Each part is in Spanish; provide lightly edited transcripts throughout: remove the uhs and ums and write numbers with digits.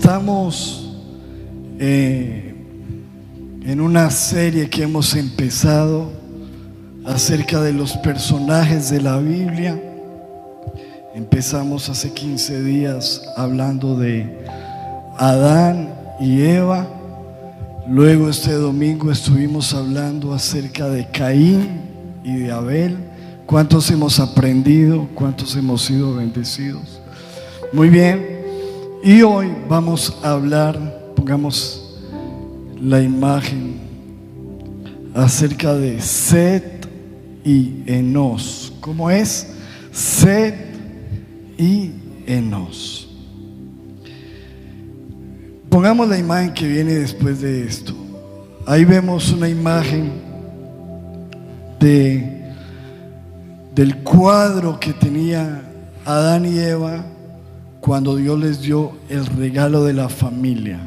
Estamos en una serie que hemos empezado acerca de los personajes de la Biblia. Empezamos hace 15 días hablando de Adán y Eva. Luego este domingo estuvimos hablando acerca de Caín y de Abel. ¿Cuántos hemos aprendido? ¿Cuántos hemos sido bendecidos? Muy bien. Y hoy vamos a hablar, pongamos la imagen, acerca de Set y Enos. ¿Cómo es? Set y Enos. Pongamos la imagen que viene después de esto. Ahí vemos una imagen del cuadro que tenía Adán y Eva cuando Dios les dio el regalo de la familia.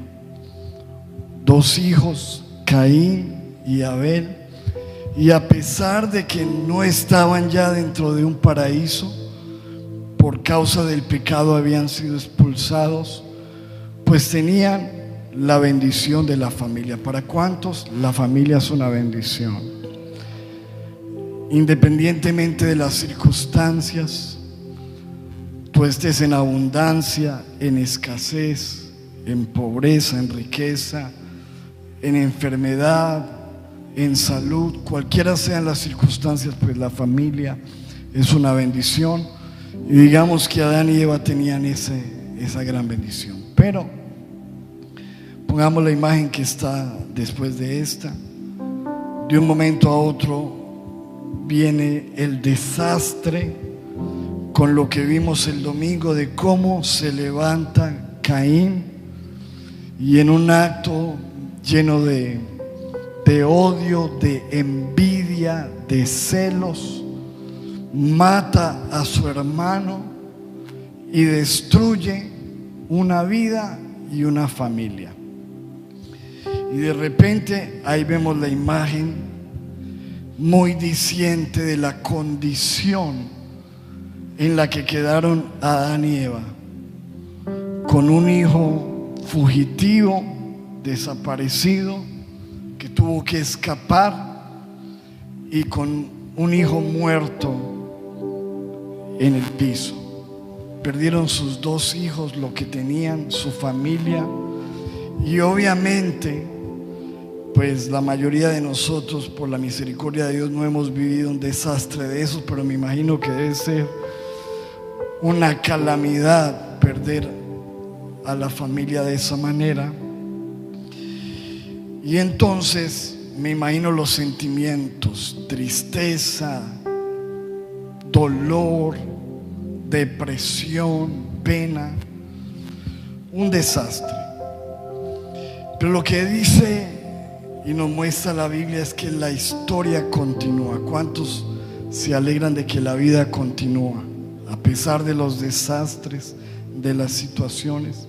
2 hijos, Caín y Abel. Y a pesar de que no estaban ya dentro de un paraíso, por causa del pecado habían sido expulsados, pues tenían la bendición de la familia. ¿Para cuántos? La familia es una bendición. Independientemente de las circunstancias, tú estés en abundancia, en escasez, en pobreza, en riqueza, en enfermedad, en salud, cualquiera sean las circunstancias, pues la familia es una bendición. Y digamos que Adán y Eva tenían esa gran bendición. Pero pongamos la imagen que está después de esta. De un momento a otro viene el desastre, con lo que vimos el domingo de cómo se levanta Caín y en un acto lleno de odio, de envidia, de celos, mata a su hermano y destruye una vida y una familia. Y de repente ahí vemos la imagen muy diciente de la condición en la que quedaron Adán y Eva, con un hijo fugitivo, desaparecido, que tuvo que escapar, y con un hijo muerto en el piso. Perdieron sus 2 hijos, lo que tenían, su familia, y obviamente pues la mayoría de nosotros, por la misericordia de Dios, no hemos vivido un desastre de esos, pero me imagino que debe ser una calamidad perder a la familia de esa manera. Y entonces me imagino los sentimientos: tristeza, dolor, depresión, pena, un desastre. Pero lo que dice y nos muestra la Biblia es que la historia continúa. ¿Cuántos se alegran de que la vida continúa a pesar de los desastres, de las situaciones?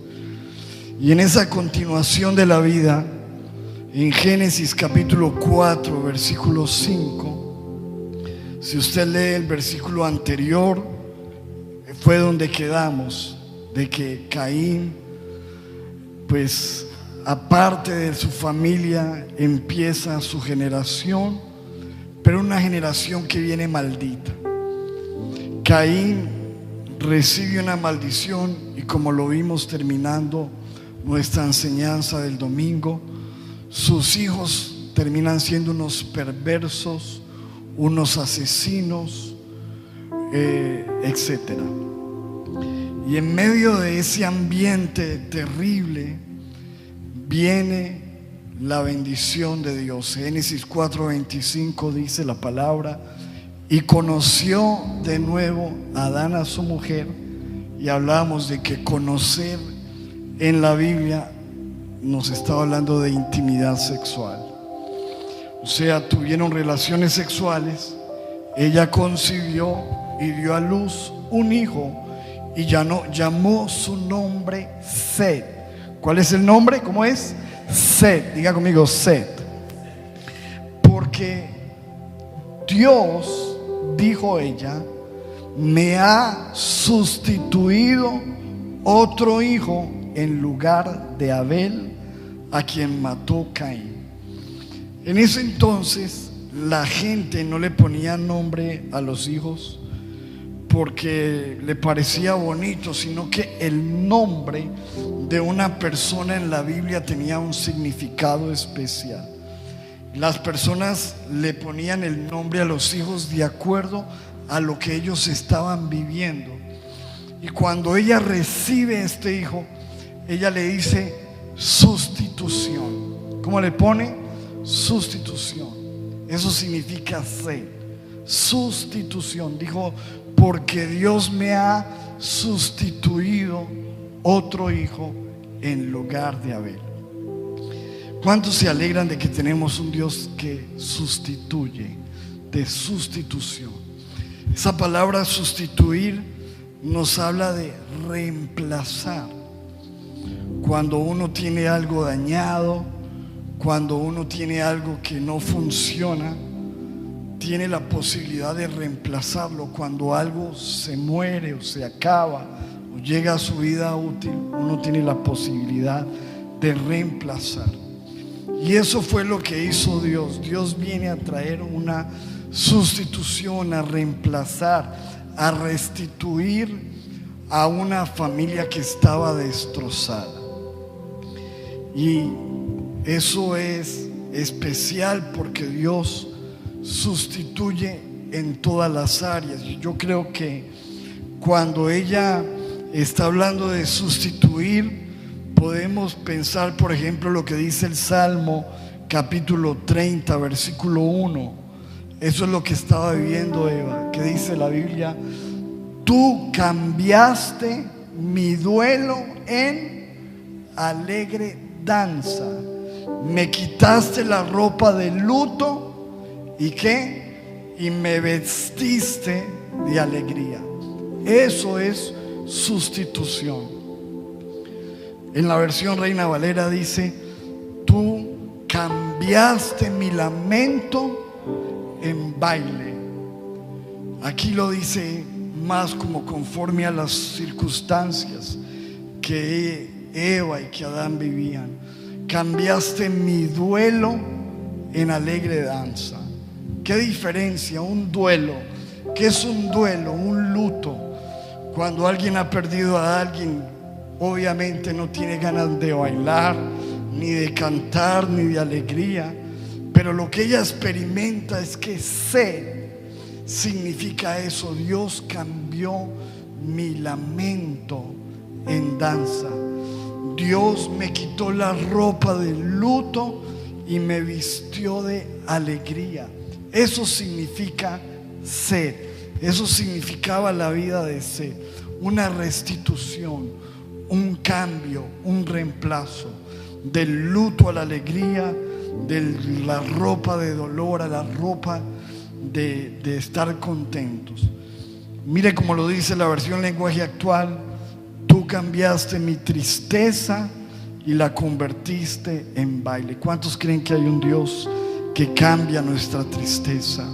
Y en esa continuación de la vida, en Génesis capítulo 4 versículo 5, si usted lee el versículo anterior, fue donde quedamos, de que Caín, pues aparte de su familia, empieza su generación, pero una generación que viene maldita. Caín recibe una maldición, y como lo vimos terminando nuestra enseñanza del domingo, sus hijos terminan siendo unos perversos, unos asesinos, etc. Y en medio de ese ambiente terrible viene la bendición de Dios. Génesis 4:25 dice la palabra: y conoció de nuevo Adán a su mujer. Y hablábamos de que conocer en la Biblia nos está hablando de intimidad sexual. O sea, tuvieron relaciones sexuales, ella concibió y dio a luz un hijo, y llamó su nombre Set. ¿Cuál es el nombre? ¿Cómo es? Set. Diga conmigo, Set. Porque Dios, dijo ella, me ha sustituido otro hijo en lugar de Abel, a quien mató Caín. En ese entonces la gente no le ponía nombre a los hijos porque le parecía bonito, sino que el nombre de una persona en la Biblia tenía un significado especial. Las personas le ponían el nombre a los hijos de acuerdo a lo que ellos estaban viviendo. Y cuando ella recibe este hijo, ella le dice sustitución. ¿Cómo le pone? Sustitución. Eso significa ser. Sustitución. Dijo, porque Dios me ha sustituido otro hijo en lugar de Abel. ¿Cuántos se alegran de que tenemos un Dios que sustituye, de sustitución? Esa palabra sustituir nos habla de reemplazar. Cuando uno tiene algo dañado, cuando uno tiene algo que no funciona, tiene la posibilidad de reemplazarlo. Cuando algo se muere o se acaba o llega a su vida útil, uno tiene la posibilidad de reemplazar. Y eso fue lo que hizo Dios. Dios viene a traer una sustitución, a reemplazar, a restituir a una familia que estaba destrozada. Y eso es especial porque Dios sustituye en todas las áreas. Yo creo que cuando ella está hablando de sustituir, podemos pensar, por ejemplo, lo que dice el Salmo capítulo 30, versículo 1. Eso es lo que estaba viviendo Eva, que dice la Biblia: tú cambiaste mi duelo en alegre danza, me quitaste la ropa de luto y ¿qué? Y me vestiste de alegría. Eso es sustitución. En la versión Reina Valera dice: tú cambiaste mi lamento en baile. Aquí lo dice más como conforme a las circunstancias que Eva y que Adán vivían. Cambiaste mi duelo en alegre danza. ¿Qué diferencia? Un duelo. ¿Qué es un duelo? Un luto. Cuando alguien ha perdido a alguien, obviamente no tiene ganas de bailar, ni de cantar, ni de alegría. Pero lo que ella experimenta es que significa eso. Dios cambió mi lamento en danza. Dios me quitó la ropa de luto y me vistió de alegría. Eso significa sed. Eso significaba la vida de sed. Una restitución, un cambio, un reemplazo. Del luto a la alegría, de la ropa de dolor a la ropa de estar contentos. Mire como lo dice la versión lenguaje actual: tú cambiaste mi tristeza y la convertiste en baile. ¿Cuántos creen que hay un Dios que cambia nuestra tristeza?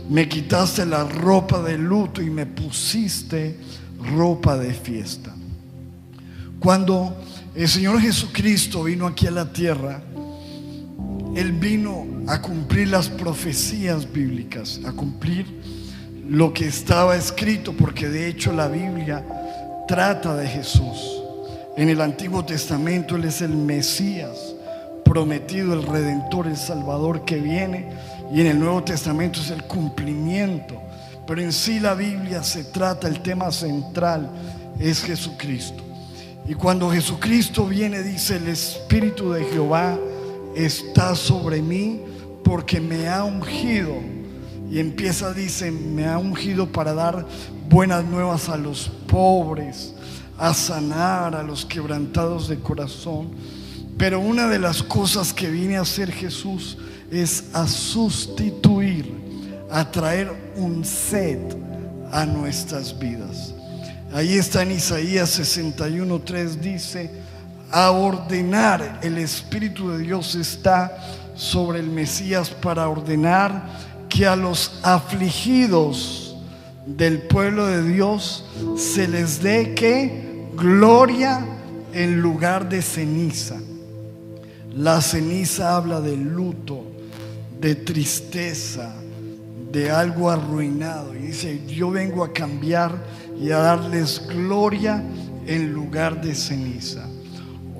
Me quitaste la ropa de luto y me pusiste ropa de fiesta. Cuando el Señor Jesucristo vino aquí a la tierra, Él vino a cumplir las profecías bíblicas, a cumplir lo que estaba escrito, porque de hecho la Biblia trata de Jesús. En el Antiguo Testamento Él es el Mesías prometido, el Redentor, el Salvador que viene, y en el Nuevo Testamento es el cumplimiento. Pero en sí la Biblia se trata, el tema central es Jesucristo. Y cuando Jesucristo viene, dice: el Espíritu de Jehová está sobre mí porque me ha ungido. Y empieza, dice: me ha ungido para dar buenas nuevas a los pobres, a sanar a los quebrantados de corazón. Pero una de las cosas que viene a hacer Jesús es a sustituir, a traer un set a nuestras vidas. Ahí está en Isaías 61:3, dice: a ordenar, el Espíritu de Dios está sobre el Mesías para ordenar que a los afligidos del pueblo de Dios se les dé ¿qué? Gloria en lugar de ceniza. La ceniza habla de luto, de tristeza, de algo arruinado. Y dice: yo vengo a cambiar y a darles gloria en lugar de ceniza.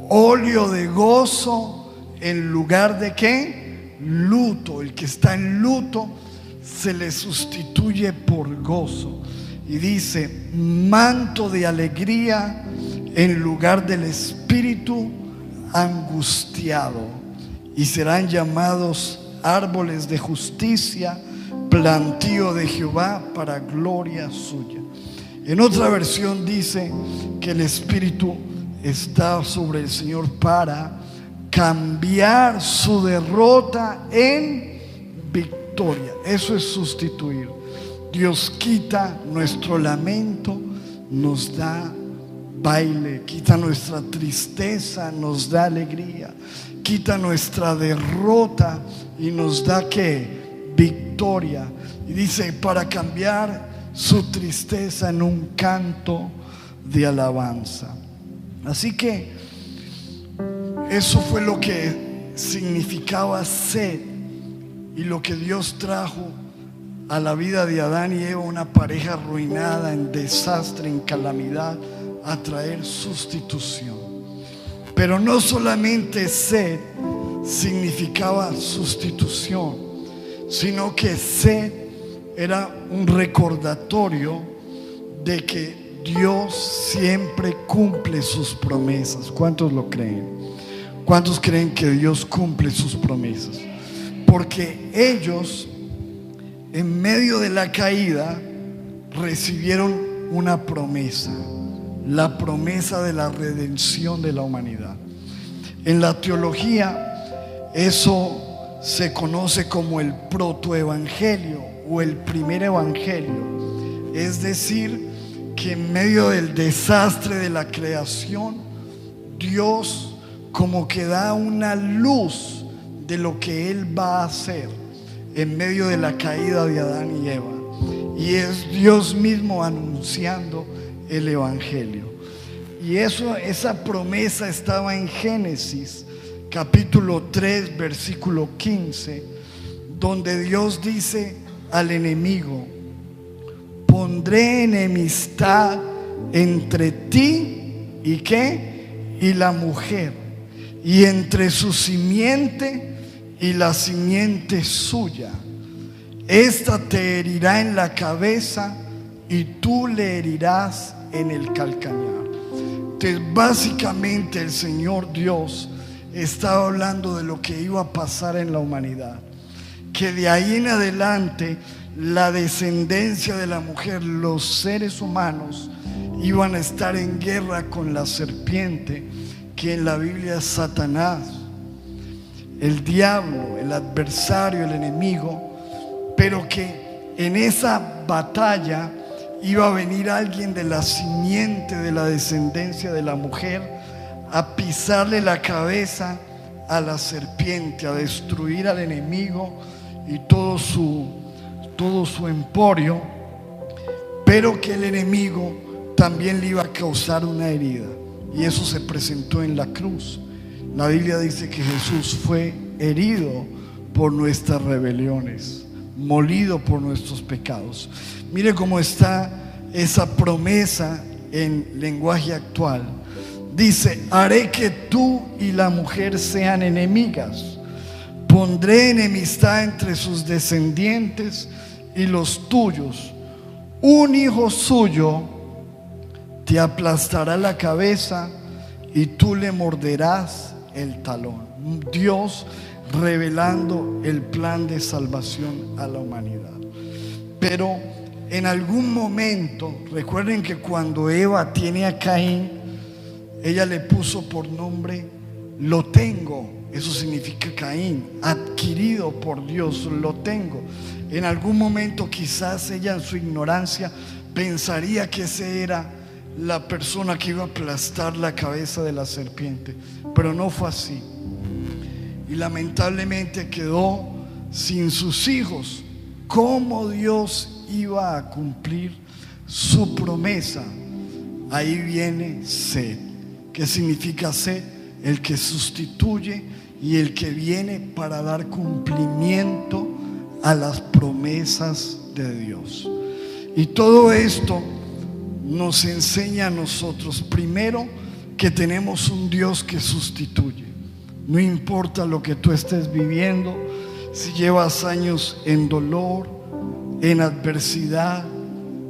Óleo de gozo en lugar de ¿qué? Luto. El que está en luto se le sustituye por gozo. Y dice: manto de alegría en lugar del espíritu angustiado. Y serán llamados árboles de justicia, plantío de Jehová para gloria suya. En otra versión dice que el espíritu está sobre el Señor para cambiar su derrota en victoria. Eso es sustituir. Dios quita nuestro lamento, nos da baile, quita nuestra tristeza, nos da alegría, quita nuestra derrota y nos da ¿qué? Victoria. Y dice: para cambiar su tristeza en un canto de alabanza. Así que eso fue lo que significaba sed, y lo que Dios trajo a la vida de Adán y Eva, una pareja arruinada, en desastre, en calamidad, a traer sustitución. Pero no solamente sed significaba sustitución, sino que sed era un recordatorio de que Dios siempre cumple sus promesas. ¿Cuántos lo creen? ¿Cuántos creen que Dios cumple sus promesas? Porque ellos, en medio de la caída, recibieron una promesa, la promesa de la redención de la humanidad. En la teología, eso se conoce como el protoevangelio o el primer evangelio. Es decir, que en medio del desastre de la creación, Dios como que da una luz de lo que Él va a hacer en medio de la caída de Adán y Eva. Y es Dios mismo anunciando el evangelio. Y esa promesa estaba en Génesis capítulo 3 versículo 15, donde Dios dice al enemigo: pondré enemistad entre ti y ¿qué? Y la mujer, y entre su simiente y la simiente suya. Esta te herirá en la cabeza y tú le herirás en el calcañar. Entonces, básicamente el Señor Dios estaba hablando de lo que iba a pasar en la humanidad, que de ahí en adelante la descendencia de la mujer, los seres humanos, iban a estar en guerra con la serpiente, que en la Biblia es Satanás, el diablo, el adversario, el enemigo. Pero que en esa batalla iba a venir alguien de la simiente, de la descendencia de la mujer, a pisarle la cabeza a la serpiente, a destruir al enemigo y todo su emporio. Pero que el enemigo también le iba a causar una herida, y eso se presentó en la cruz. La Biblia dice que Jesús fue herido por nuestras rebeliones, molido por nuestros pecados. Mire cómo está esa promesa en lenguaje actual. Dice: haré que tú y la mujer sean enemigas, pondré enemistad entre sus descendientes y los tuyos. Un hijo suyo te aplastará la cabeza y tú le morderás el talón. Dios revelando el plan de salvación a la humanidad. Pero en algún momento, recuerden que cuando Eva tiene a Caín, ella le puso por nombre lo tengo. Eso significa Caín, adquirido por Dios, lo tengo. En algún momento quizás ella en su ignorancia pensaría que ese era la persona que iba a aplastar la cabeza de la serpiente, pero no fue así. Y lamentablemente quedó sin sus hijos. ¿Cómo Dios iba a cumplir su promesa? Ahí viene sed. ¿Qué significa sed? El que sustituye y el que viene para dar cumplimiento a las promesas de Dios. Y todo esto nos enseña a nosotros, primero, que tenemos un Dios que sustituye. No importa lo que tú estés viviendo, si llevas años en dolor, en adversidad,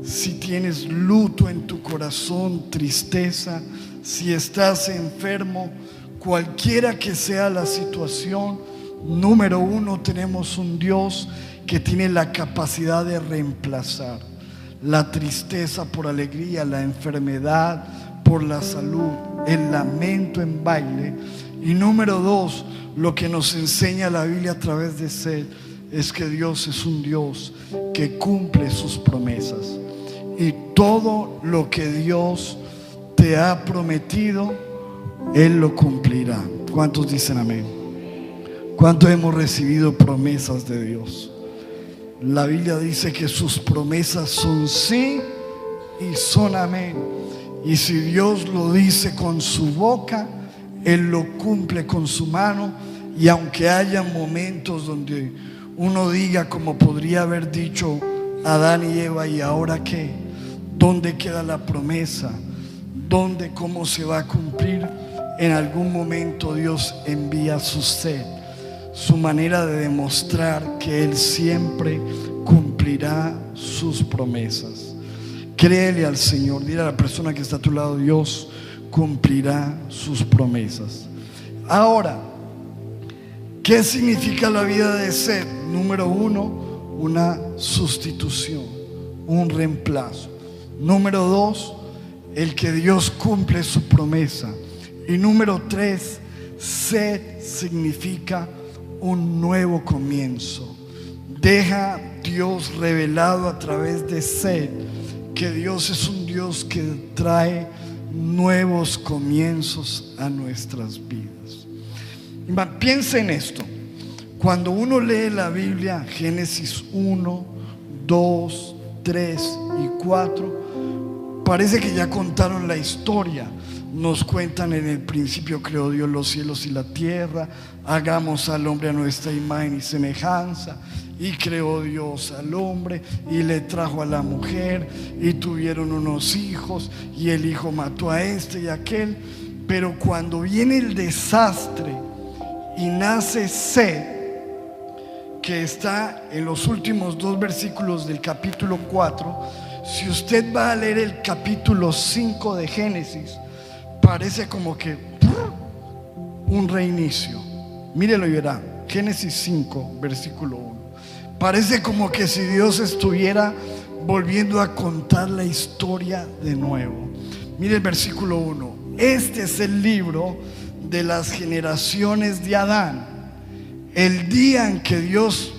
si tienes luto en tu corazón, tristeza, si estás enfermo, cualquiera que sea la situación, número uno, tenemos un Dios que tiene la capacidad de reemplazar la tristeza por alegría, la enfermedad por la salud, el lamento en baile. Y número dos, lo que nos enseña la Biblia a través de sed es que Dios es un Dios que cumple sus promesas. Y todo lo que Dios te ha prometido, Él lo cumplirá. ¿Cuántos dicen amén? ¿Cuántos hemos recibido promesas de Dios? La Biblia dice que sus promesas son sí y son amén. Y si Dios lo dice con su boca, Él lo cumple con su mano. Y aunque haya momentos donde uno diga, como podría haber dicho Adán y Eva, ¿y ahora qué? ¿Dónde queda la promesa? ¿Dónde, cómo se va a cumplir? En algún momento Dios envía su sed, su manera de demostrar que Él siempre cumplirá sus promesas. Créele al Señor, dile a la persona que está a tu lado: Dios cumplirá sus promesas. Ahora, ¿qué significa la vida de sed? Número uno, una sustitución, un reemplazo. Número dos, el que Dios cumple su promesa. Y número tres, sed significa un nuevo comienzo. Deja Dios revelado a través de sed que Dios es un Dios que trae nuevos comienzos a nuestras vidas. Piensa en esto. Cuando uno lee la Biblia, Génesis 1, 2, 3 y 4, parece que ya contaron la historia. Nos cuentan: en el principio creó Dios los cielos y la tierra, hagamos al hombre a nuestra imagen y semejanza. Y creó Dios al hombre y le trajo a la mujer, y tuvieron unos hijos, y el hijo mató a este y a aquel. Pero cuando viene el desastre y nace sed, que está en los últimos dos versículos del capítulo 4, si usted va a leer el capítulo 5 de Génesis, parece como que un reinicio. Mírelo y verá. Génesis 5, versículo 1. Parece como que si Dios estuviera volviendo a contar la historia de nuevo. Mire el versículo 1. Este es el libro de las generaciones de Adán. El día en que Dios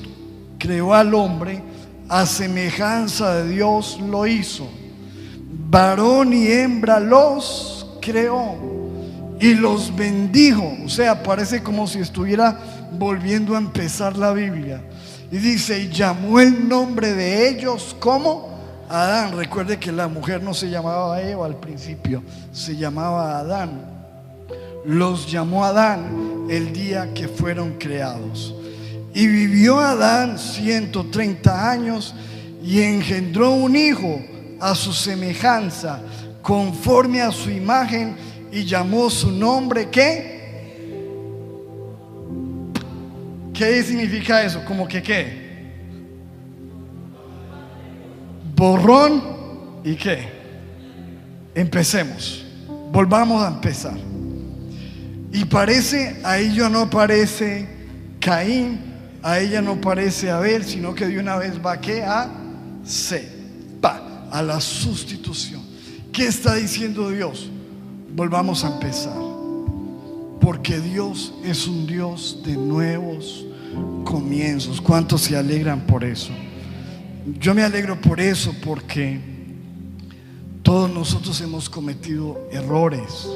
creó al hombre, a semejanza de Dios lo hizo. Varón y hembra los creó y los bendijo. O sea, parece como si estuviera volviendo a empezar la Biblia. Y dice: y llamó el nombre de ellos como Adán. Recuerde que la mujer no se llamaba Eva al principio, se llamaba Adán. Los llamó Adán el día que fueron creados. Y vivió Adán 130 años y engendró un hijo a su semejanza, conforme a su imagen, y llamó su nombre ¿qué? ¿Qué significa eso? ¿Cómo que qué? Borrón y qué. Empecemos. Volvamos a empezar. Y parece, a ella no aparece Caín, a ella no aparece Abel, sino que de una vez va ¿qué? A Sed, a la sustitución. ¿Qué está diciendo Dios? Volvamos a empezar. Porque Dios es un Dios de nuevos comienzos. ¿Cuántos se alegran por eso? Yo me alegro por eso, porque todos nosotros hemos cometido errores.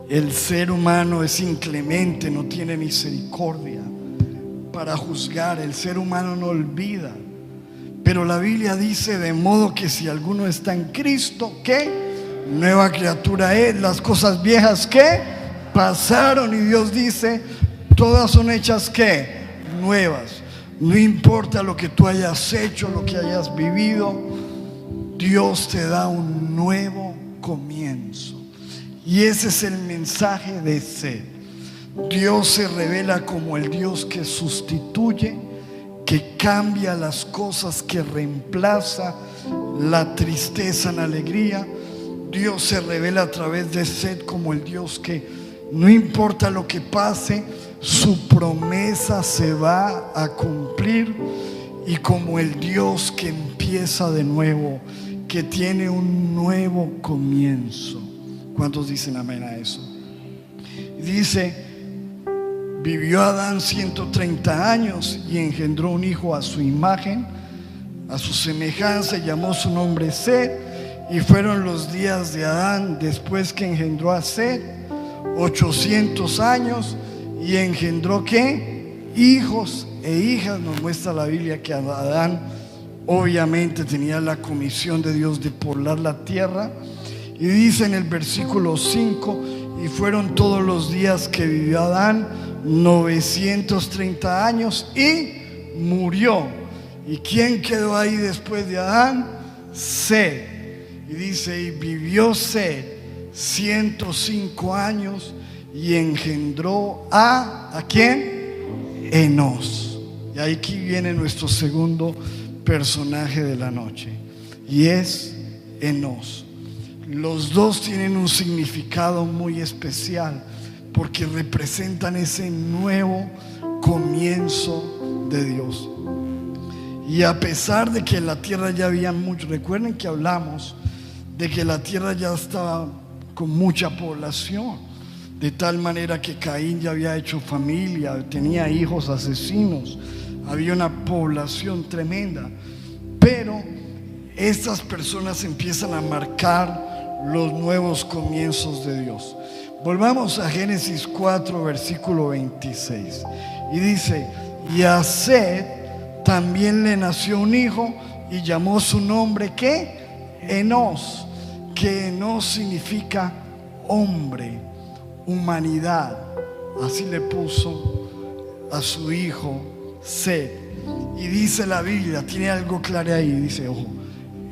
El ser humano es inclemente, no tiene misericordia para juzgar. El ser humano no olvida. Pero la Biblia dice: de modo que si alguno está en Cristo, ¿qué? nueva criatura es. Las cosas viejas que pasaron, y Dios dice, todas son hechas que nuevas. No importa lo que tú hayas hecho, lo que hayas vivido, Dios te da un nuevo comienzo. Y ese es el mensaje de sed. Dios se revela como el Dios que sustituye, que cambia las cosas, que reemplaza la tristeza en alegría. Dios se revela a través de sed como el Dios que no importa lo que pase, su promesa se va a cumplir, y como el Dios que empieza de nuevo, que tiene un nuevo comienzo. ¿Cuántos dicen amén a eso? Dice: vivió Adán 130 años y engendró un hijo a su imagen, a su semejanza, y llamó su nombre Set. Y fueron los días de Adán después que engendró a Set 800 años, y engendró ¿qué? Hijos e hijas. Nos muestra la Biblia que Adán obviamente tenía la comisión de Dios de poblar la tierra. Y dice en el versículo 5: y fueron todos los días que vivió Adán 930 años y murió. ¿Y quién quedó ahí después de Adán? Set. Y dice: y vivió Set 105 años y engendró ¿a quién? Enos. Y aquí viene nuestro segundo personaje de la noche, y es Enos. Los dos tienen un significado muy especial, porque representan ese nuevo comienzo de Dios. Y a pesar de que en la tierra ya había mucho, recuerden que hablamos de que la tierra ya estaba con mucha población, de tal manera que Caín ya había hecho familia, tenía hijos asesinos, había una población tremenda. Pero estas personas empiezan a marcar los nuevos comienzos de Dios. Volvamos a Génesis 4, versículo 26. Y dice: y a Set también le nació un hijo, y llamó su nombre ¿qué? Enos, que Enos significa hombre, humanidad. Así le puso a su hijo Set. Y dice la Biblia, tiene algo claro ahí, dice, ojo,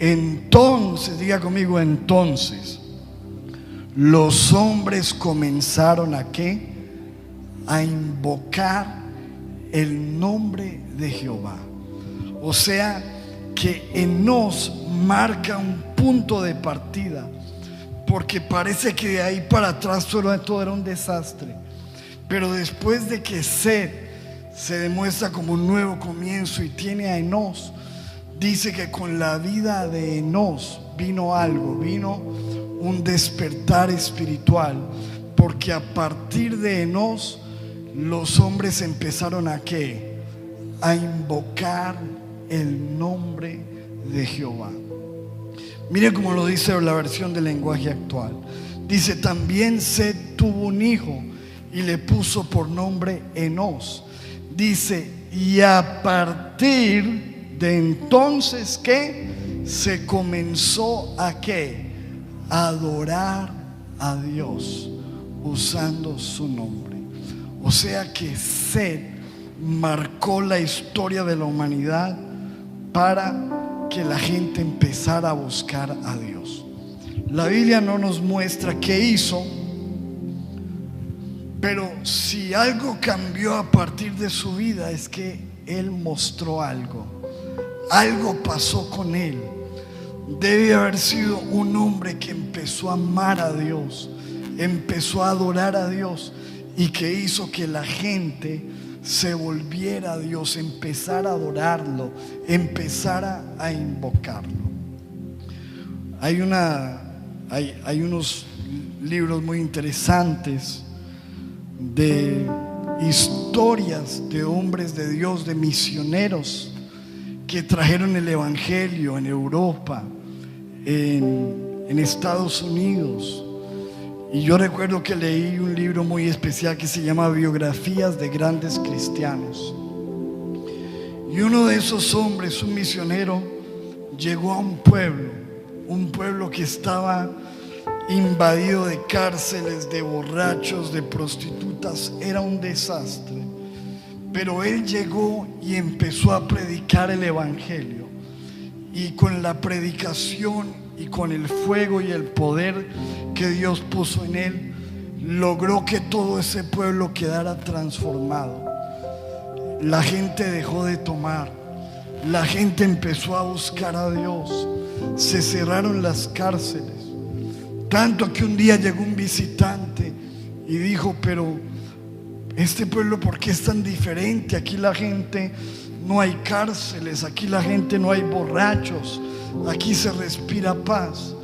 entonces, diga conmigo, entonces los hombres comenzaron ¿a qué? A invocar el nombre de Jehová. O sea que Enos marca un punto de partida, porque parece que de ahí para atrás todo era un desastre. Pero después de que Set se demuestra como un nuevo comienzo y tiene a Enos, dice que con la vida de Enos vino algo, vino un despertar espiritual, porque a partir de Enos los hombres empezaron ¿a qué? A invocar el nombre de Jehová. Mire cómo lo dice la versión del lenguaje actual. Dice: también Set tuvo un hijo y le puso por nombre Enos. Dice: y a partir de entonces ¿qué? Se comenzó ¿a qué? A adorar a Dios usando su nombre. O sea que Set marcó la historia de la humanidad para que la gente empezara a buscar a Dios. La Biblia no nos muestra qué hizo, pero si algo cambió a partir de su vida es que él mostró algo. Algo pasó con él. Debe haber sido un hombre que empezó a amar a Dios, empezó a adorar a Dios, y que hizo que la gente se volviera a Dios, empezara a adorarlo, empezara a invocarlo. Hay unos libros muy interesantes de historias de hombres de Dios, de misioneros que trajeron el evangelio en Europa, en Estados Unidos. Y yo recuerdo que leí un libro muy especial que se llama Biografías de Grandes Cristianos. Y uno de esos hombres, un misionero, llegó a un pueblo que estaba invadido de cárceles, de borrachos, de prostitutas. Era un desastre. Pero él llegó y empezó a predicar el evangelio, y con la predicación y con el fuego y el poder que Dios puso en él, logró que todo ese pueblo quedara transformado. La gente dejó de tomar, la gente empezó a buscar a Dios, se cerraron las cárceles, tanto que un día llegó un visitante y dijo: pero este pueblo, ¿por qué es tan diferente? Aquí la gente no hay cárceles, aquí la gente no hay borrachos, aquí se respira paz.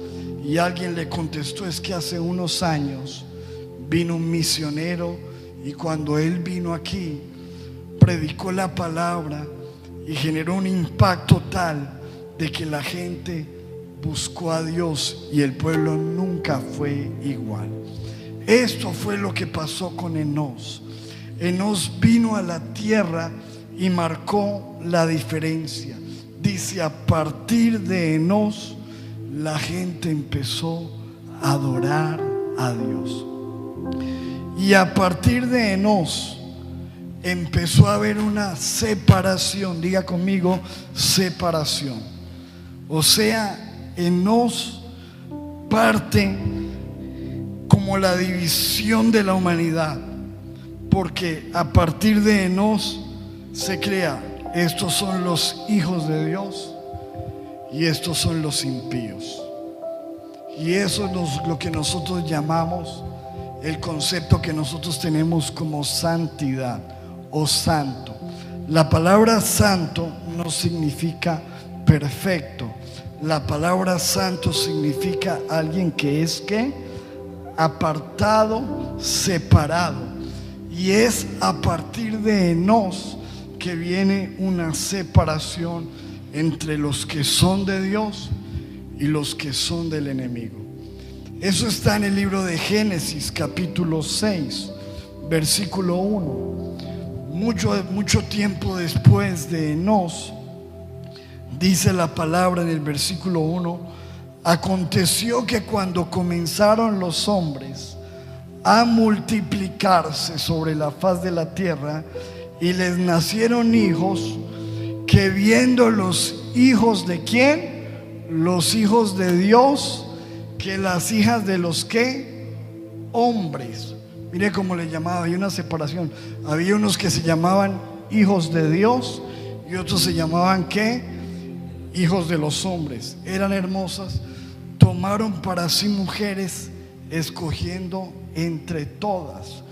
Y alguien le contestó: es que hace unos años vino un misionero, y cuando él vino aquí predicó la palabra y generó un impacto tal de que la gente buscó a Dios y el pueblo nunca fue igual. Esto fue lo que pasó con Enós. Enós vino a la tierra y marcó la diferencia. Dice: a partir de Enós la gente empezó a adorar a Dios. Y a partir de Enós empezó a haber una separación. Diga conmigo: separación. O sea, Enós parte como la división de la humanidad, porque a partir de Enós se crea: estos son los hijos de Dios y estos son los impíos. Y eso es lo que nosotros llamamos, el concepto que nosotros tenemos como santidad o santo. La palabra santo no significa perfecto. La palabra santo significa alguien que es ¿qué? Apartado, separado. Y es a partir de Enós que viene una separación entre los que son de Dios y los que son del enemigo. Eso está en el libro de Génesis capítulo 6 versículo 1. Mucho tiempo después de Enós, dice la palabra en el versículo 1: aconteció que cuando comenzaron los hombres a multiplicarse sobre la faz de la tierra, y les nacieron hijos, que viendo los hijos de ¿quién? Los hijos de Dios, que las hijas de los ¿qué? Hombres. Mire cómo le llamaba, había una separación. Había unos que se llamaban hijos de Dios y otros se llamaban ¿qué? Hijos de los hombres. Eran hermosas, tomaron para sí mujeres, escogiendo entre todas.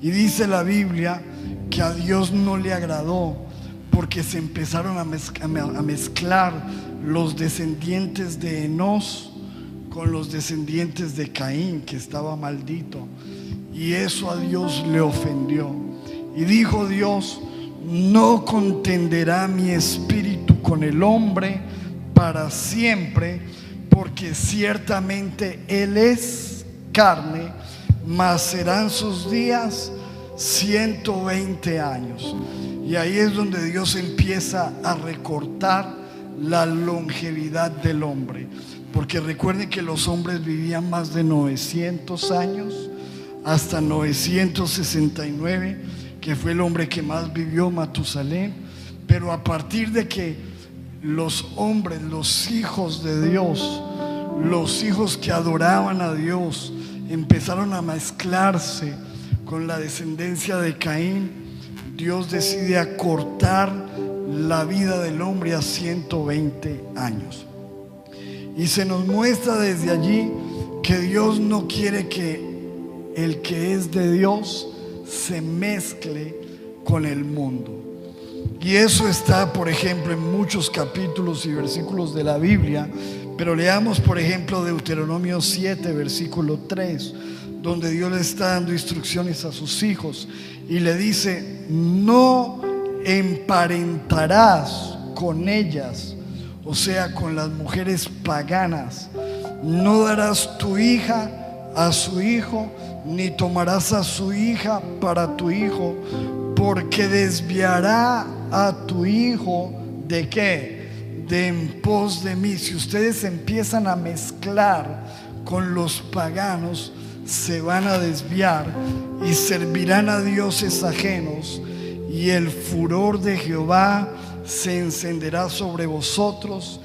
Y dice la Biblia que a Dios no le agradó, porque se empezaron a mezclar los descendientes de Enós con los descendientes de Caín, que estaba maldito. Y eso a Dios le ofendió. Y dijo Dios: no contenderá mi espíritu con el hombre para siempre, porque ciertamente él es carne, mas serán sus días 120 años. Y ahí es donde Dios empieza a recortar la longevidad del hombre, porque recuerden que los hombres vivían más de 900 años, hasta 969, que fue el hombre que más vivió, Matusalén. Pero a partir de que los hombres, los hijos de Dios, los hijos que adoraban a Dios, empezaron a mezclarse con la descendencia de Caín, Dios decide acortar la vida del hombre a 120 años. Y se nos muestra desde allí que Dios no quiere que el que es de Dios se mezcle con el mundo. Y eso está, por ejemplo, en muchos capítulos y versículos de la Biblia. Pero leamos, por ejemplo, Deuteronomio 7 versículo 3, donde Dios le está dando instrucciones a sus hijos y le dice: no emparentarás con ellas, o sea, con las mujeres paganas. No darás tu hija a su hijo, ni tomarás a su hija para tu hijo, porque desviará a tu hijo ¿de qué? De en pos de mí. Si ustedes empiezan a mezclar con los paganos se van a desviar y servirán a dioses ajenos, y el furor de Jehová se encenderá sobre vosotros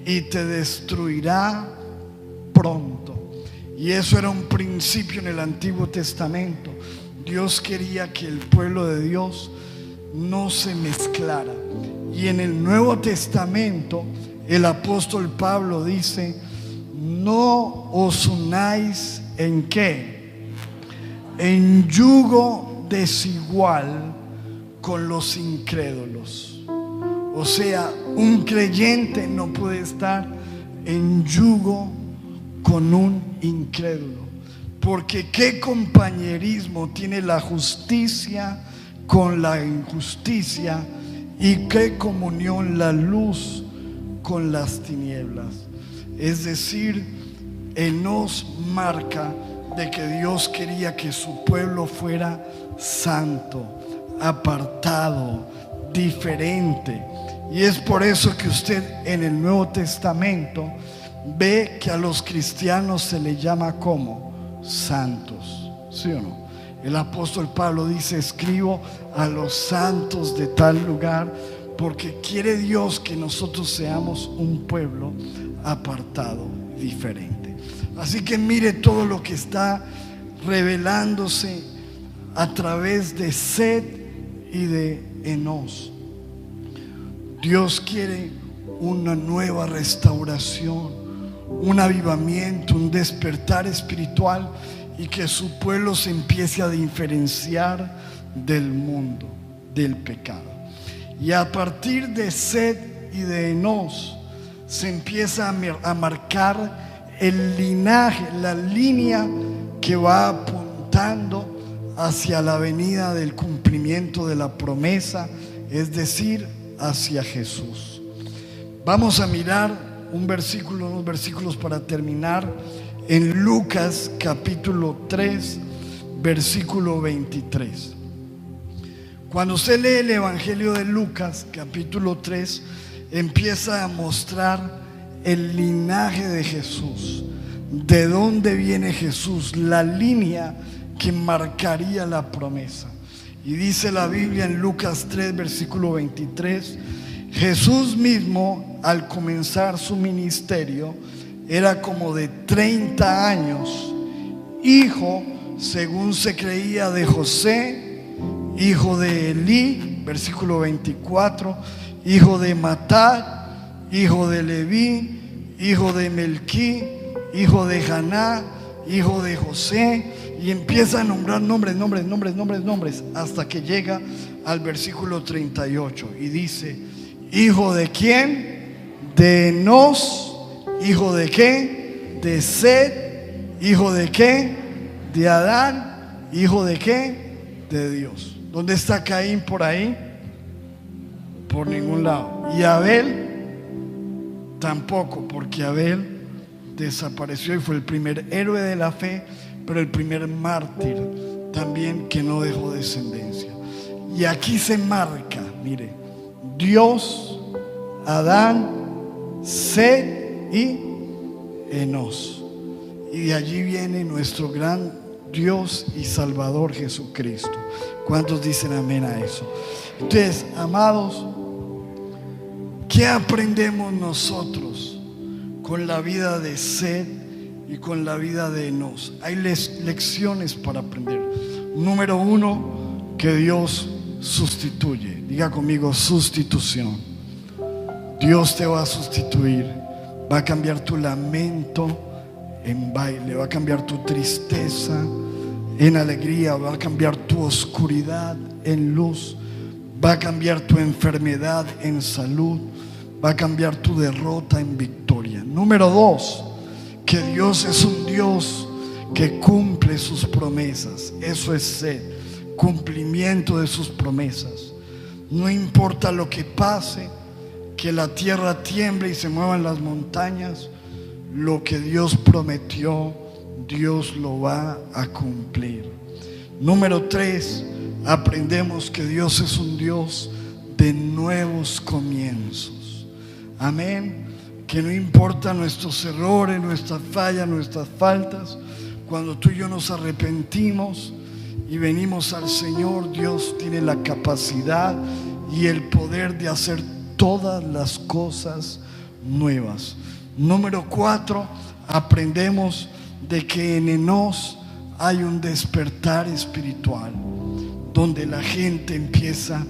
y te destruirá pronto. Y eso era un principio en el Antiguo Testamento. Dios quería que el pueblo de Dios no se mezclara. Y en el Nuevo Testamento el apóstol Pablo dice: no os unáis ¿en qué? En yugo desigual con los incrédulos. O sea, un creyente no puede estar en yugo con un incrédulo, porque ¿qué compañerismo tiene la justicia con la injusticia? ¿Y qué comunión la luz con las tinieblas? Es decir, Enós marca de que Dios quería que su pueblo fuera santo, apartado, diferente. Y es por eso que usted en el Nuevo Testamento ve que a los cristianos se les llama como santos, ¿sí o no? El apóstol Pablo dice: escribo a los santos de tal lugar, porque quiere Dios que nosotros seamos un pueblo apartado, diferente. Así que mire todo lo que está revelándose a través de Set y de Enós. Dios quiere una nueva restauración, un avivamiento, un despertar espiritual, y que su pueblo se empiece a diferenciar del mundo, del pecado. Y a partir de Set y de Enós se empieza a marcar el linaje, la línea que va apuntando hacia la venida del cumplimiento de la promesa, es decir, hacia Jesús. Vamos a mirar unos versículos para terminar, en Lucas capítulo 3, versículo 23. Cuando usted lee el Evangelio de Lucas capítulo 3, empieza a mostrar el linaje de Jesús, de dónde viene Jesús, la línea que marcaría la promesa. Y dice la Biblia en Lucas 3, versículo 23: Jesús mismo, al comenzar su ministerio, era como de 30 años, hijo, según se creía, de José, hijo de Elí, versículo 24, hijo de Matat, hijo de Leví, hijo de Melquí, hijo de Janá, hijo de José. Y empieza a nombrar nombres, hasta que llega al versículo 38 y dice: ¿hijo de quién? De Enós. ¿Hijo de qué? De Set. ¿Hijo de qué? De Adán. ¿Hijo de qué? De Dios. ¿Dónde está Caín por ahí? Por ningún lado. Y Abel tampoco, porque Abel desapareció y fue el primer héroe de la fe, pero el primer mártir también, que no dejó descendencia. Y aquí se marca, mire, Dios, Adán, Set y Enós. Y de allí viene nuestro gran Dios y Salvador Jesucristo. ¿Cuántos dicen amén a eso? Entonces, amados, ¿qué aprendemos nosotros con la vida de Set y con la vida de Enós? Hay lecciones para aprender. Número uno, que Dios sustituye. Diga conmigo: sustitución. Dios te va a sustituir. Va a cambiar tu lamento en baile, va a cambiar tu tristeza en alegría, va a cambiar tu oscuridad en luz, va a cambiar tu enfermedad en salud, va a cambiar tu derrota en victoria. Número dos, que Dios es un Dios que cumple sus promesas. Eso es Set, cumplimiento de sus promesas. No importa lo que pase, que la tierra tiemble y se muevan las montañas, lo que Dios prometió, Dios lo va a cumplir. Número tres, aprendemos que Dios es un Dios de nuevos comienzos. Amén. que no importa nuestros errores, nuestras fallas, nuestras faltas, cuando tú y yo nos arrepentimos y venimos al Señor, Dios tiene la capacidad y el poder de hacer todas las cosas nuevas. Número 4, aprendemos de que en Enos hay un despertar espiritual, donde la gente empieza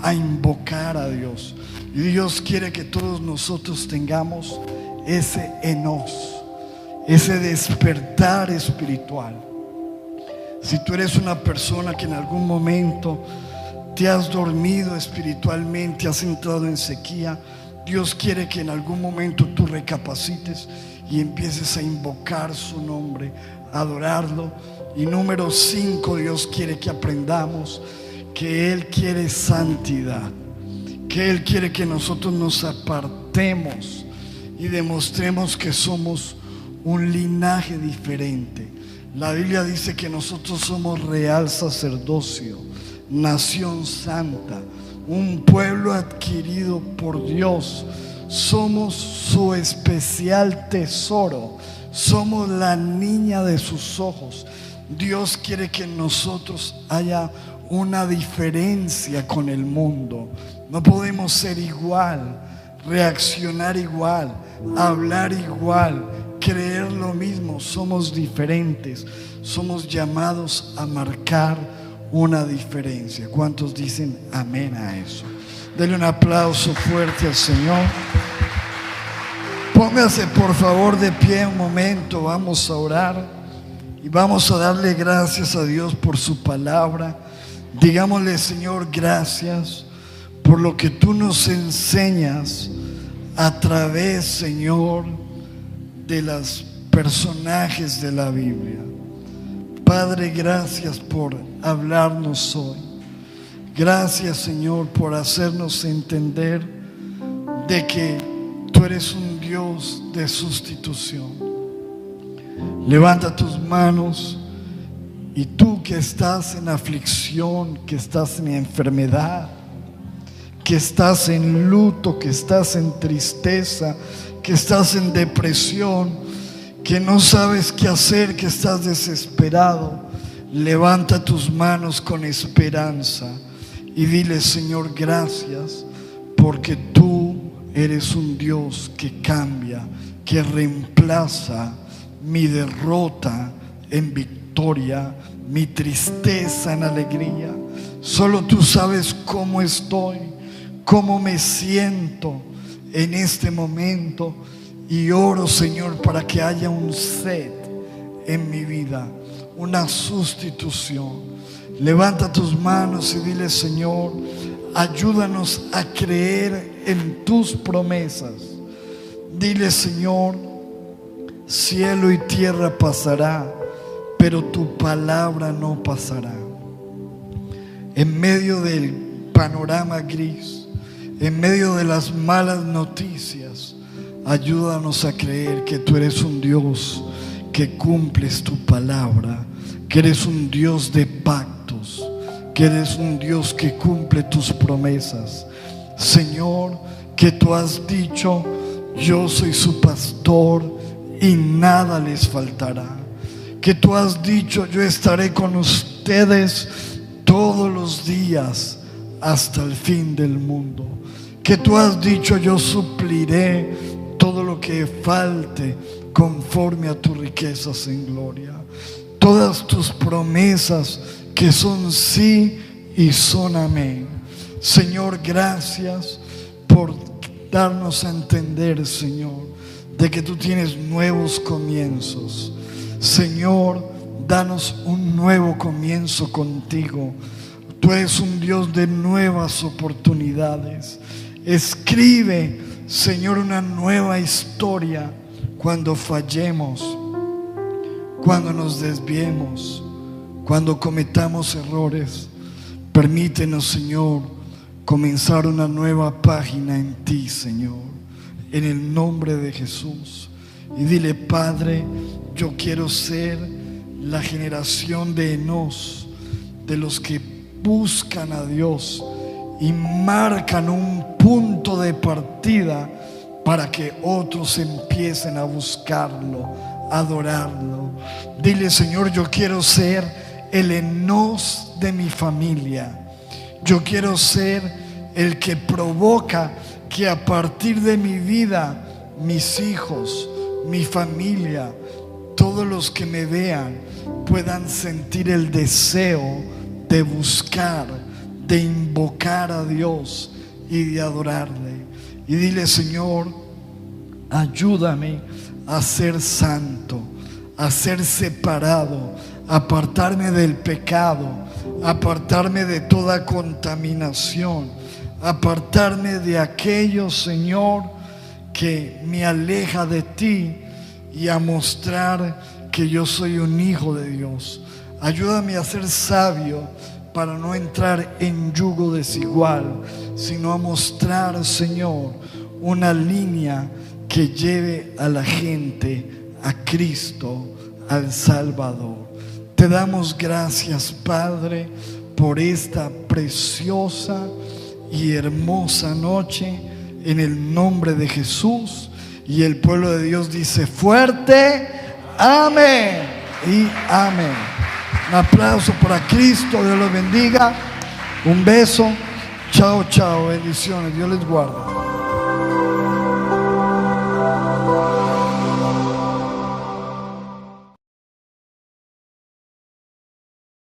a invocar a Dios. Y Dios quiere que todos nosotros tengamos ese Enos, ese despertar espiritual. Si tú eres una persona que en algún momento te has dormido espiritualmente, has entrado en sequía, Dios quiere que en algún momento tú recapacites y empieces a invocar su nombre, a adorarlo. Y número 5, Dios quiere que aprendamos que Él quiere santidad, que Él quiere que nosotros nos apartemos y demostremos que somos un linaje diferente. La Biblia dice que nosotros somos real sacerdocio, nación santa, un pueblo adquirido por Dios. Somos su especial tesoro, somos la niña de sus ojos. Dios quiere que en nosotros haya una diferencia con el mundo. No podemos ser igual, reaccionar igual, hablar igual, creer lo mismo. Somos diferentes, somos llamados a marcar una diferencia. ¿Cuántos dicen amén a eso? Denle un aplauso fuerte al Señor. Póngase por favor de pie un momento, vamos a orar y vamos a darle gracias a Dios por su palabra. Digámosle: Señor, gracias por lo que tú nos enseñas a través, Señor, de los personajes de la Biblia. Padre, gracias por hablarnos hoy. Gracias, Señor, por hacernos entender de que tú eres un Dios de sustitución. Levanta tus manos y tú que estás en aflicción, que estás en enfermedad, que estás en luto, que estás en tristeza, que estás en depresión, que no sabes qué hacer, que estás desesperado, levanta tus manos con esperanza y dile: Señor, gracias porque tú eres un Dios que cambia, que reemplaza mi derrota en victoria, mi tristeza en alegría. Solo tú sabes cómo estoy, cómo me siento en este momento, y oro, Señor, para que haya un set en mi vida, una sustitución. Levanta tus manos y dile: Señor, ayúdanos a creer en tus promesas. Dile: Señor, cielo y tierra pasará, pero tu palabra no pasará. En medio del panorama gris, en medio de las malas noticias, ayúdanos a creer que tú eres un Dios que cumples tu palabra, que eres un Dios de pactos, que eres un Dios que cumple tus promesas. Señor, que tú has dicho: yo soy su pastor y nada les faltará. Que tú has dicho: yo estaré con ustedes todos los días hasta el fin del mundo. Que tú has dicho: yo supliré todo lo que falte conforme a tus riquezas en gloria. Todas tus promesas que son sí y son amén. Señor, gracias por darnos a entender, Señor, de que tú tienes nuevos comienzos. Señor, danos un nuevo comienzo contigo. Tú eres un Dios de nuevas oportunidades. Escribe, Señor, una nueva historia cuando fallemos, cuando nos desviemos, cuando cometamos errores. Permítenos, Señor, comenzar una nueva página en ti, Señor, en el nombre de Jesús. Y dile: Padre, yo quiero ser la generación de Enos, de los que buscan a Dios y marcan un punto de partida para que otros empiecen a buscarlo, a adorarlo. Dile: Señor, yo quiero ser el enos de mi familia. Yo quiero ser el que provoca que a partir de mi vida, mis hijos, mi familia, todos los que me vean puedan sentir el deseo de buscar, de invocar a Dios y de adorarle. Y dile: Señor, ayúdame a ser santo, a ser separado, a apartarme del pecado, a apartarme de toda contaminación, a apartarme de aquello, Señor, que me aleja de ti, y a mostrar que yo soy un hijo de Dios. Ayúdame a ser sabio para no entrar en yugo desigual, sino a mostrar, Señor, una línea que lleve a la gente a Cristo, al Salvador. Te damos gracias, Padre, por esta preciosa y hermosa noche, en el nombre de Jesús. Y el pueblo de Dios dice fuerte: amén y amén. Un aplauso para Cristo. Dios los bendiga. Un beso. Chao, chao. Bendiciones. Dios les guarde.